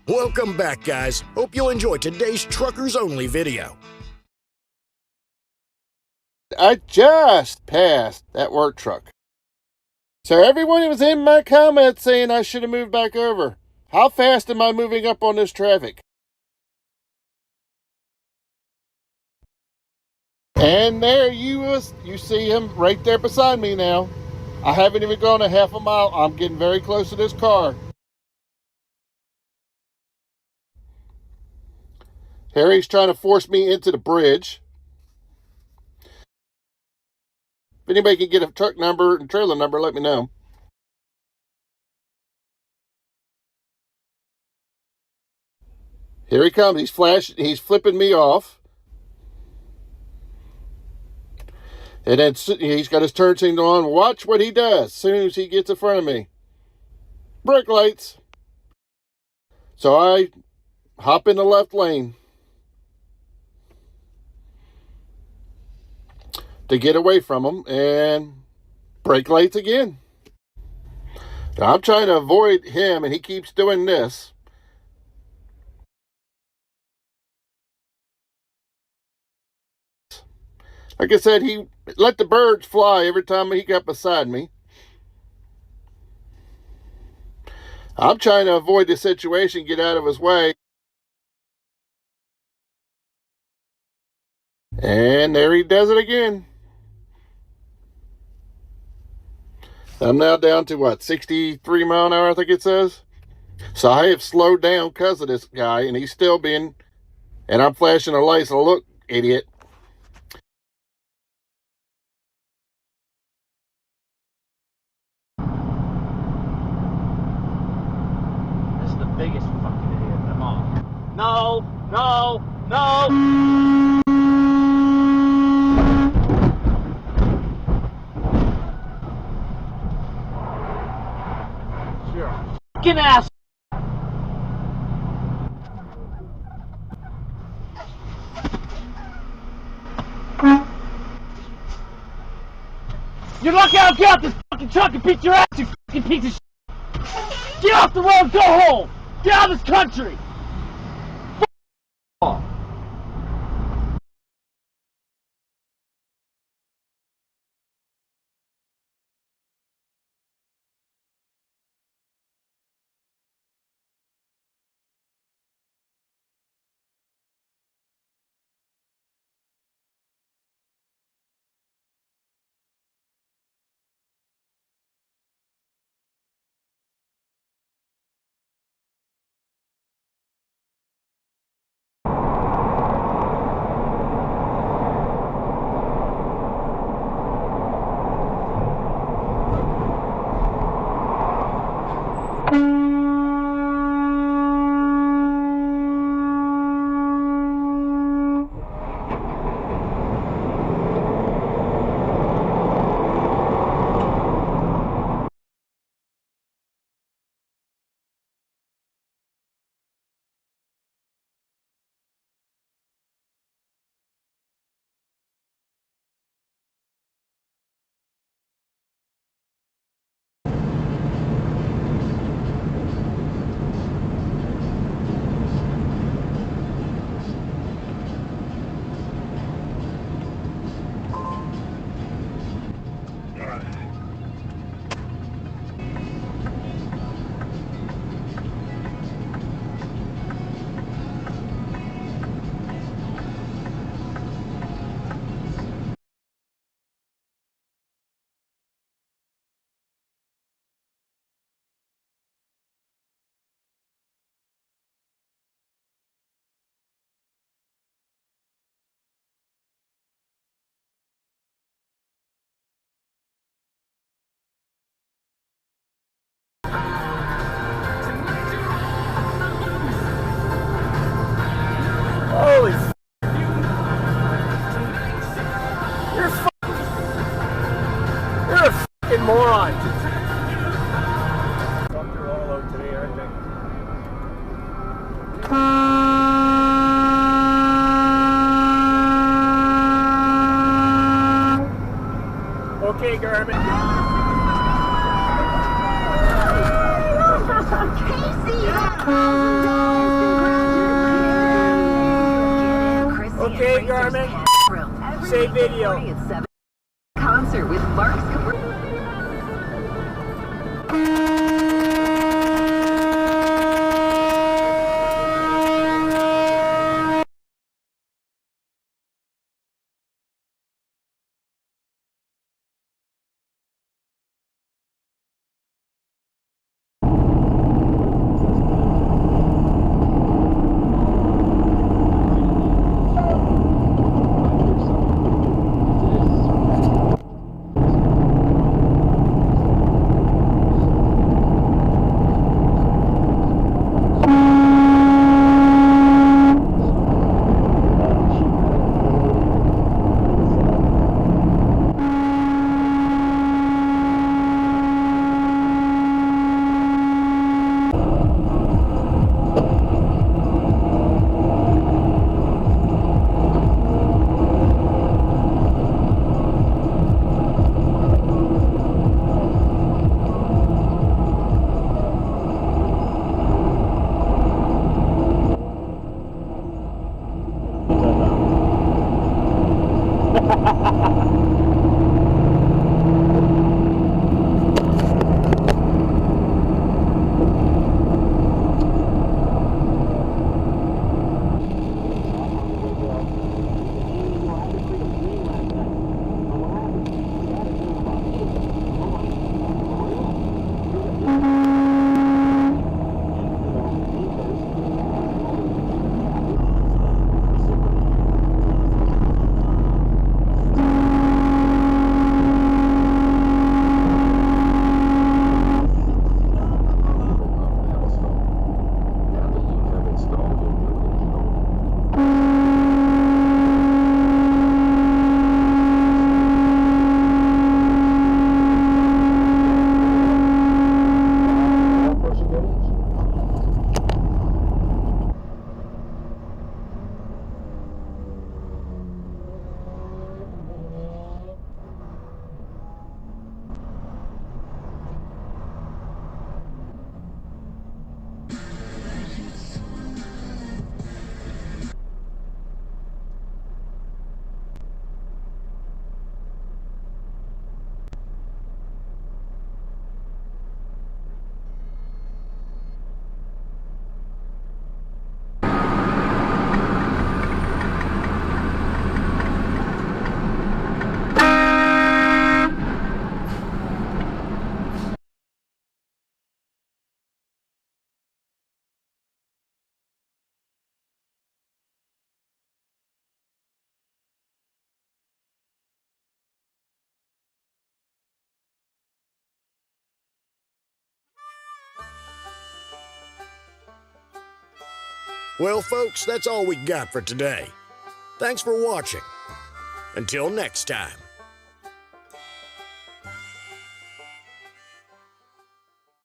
Welcome back, guys. Hope you enjoyed today's Truckers Only video. I just passed that work truck. So everyone was in my comments saying I should have moved back over. How fast am I moving up on this traffic? And there you see him right there beside me now. I haven't even gone a half a mile. I'm getting very close to this car. Harry's trying to force me into the bridge. If anybody can get a truck number and trailer number, let me know. Here he comes. He's flashing. He's flipping me off. And then he's got his turn signal on. Watch what he does as soon as he gets in front of me. Brake lights. So I hop in the left lane to get away from him, and brake lights again. Now I'm trying to avoid him, and he keeps doing this. Like I said, he let the birds fly every time he got beside me. I'm trying to avoid the situation, get out of his way. And there he does it again. I'm now down to, what, 63 mile an hour, I think it says. So I have slowed down because of this guy, and he's still being, and I'm flashing the lights. So look, idiot. This is the biggest fucking idiot of them all. No, no, no! You're a fucking ass. You're lucky I don't get out this fucking truck and beat your ass, you fucking piece of shit! Get off the road, go home! Get out of this country! F off! Holy f***. You're a f***ing moron. They're all out today, aren't they? Okay, Garmin. Casey! Charming. Save video. Concert with Mark's. Well, folks, that's all we got for today. Thanks for watching. Until next time.